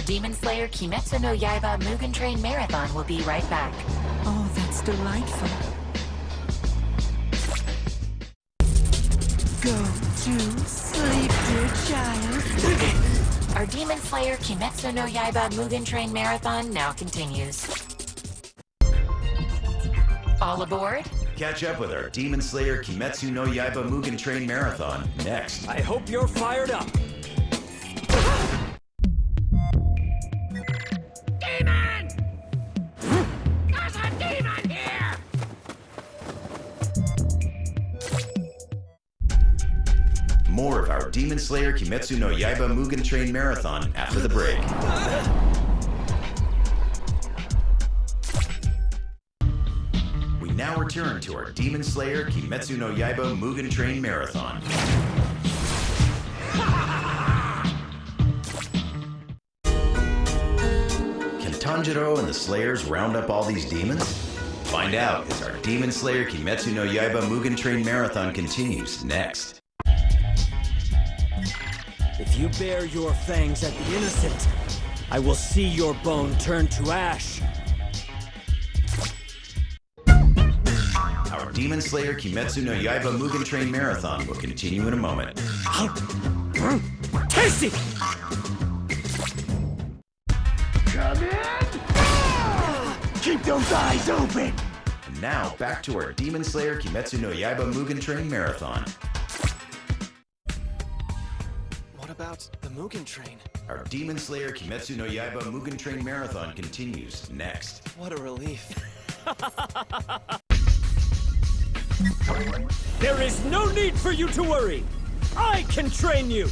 Demon Slayer Kimetsu no Yaiba Mugen Train Marathon will be right back. Oh, that's delightful. Go to sleep, dear child. Our Demon Slayer Kimetsu no Yaiba Mugen Train Marathon now continues. All aboard? Catch up with our Demon Slayer Kimetsu no Yaiba Mugen Train Marathon next. I hope you're fired up. Demon! There's a demon here! More of our Demon Slayer Kimetsu no Yaiba Mugen Train Marathon after the break. We now return to our Demon Slayer Kimetsu no Yaiba Mugen Train Marathon. Can Tanjiro and the Slayers round up all these demons? Find out as our Demon Slayer Kimetsu no Yaiba Mugen Train Marathon continues next. If you bare your fangs at the innocent, I will see your bone turn to ash. Our Demon Slayer Kimetsu no Yaiba Mugen Train Marathon will continue in a moment. Tasty! Come in! Keep those eyes open! And now, back to our Demon Slayer Kimetsu no Yaiba Mugen Train Marathon. What about the Mugen Train? Our Demon Slayer Kimetsu no Yaiba Mugen Train Marathon continues next. What a relief. There is no need for you to worry! I can train you!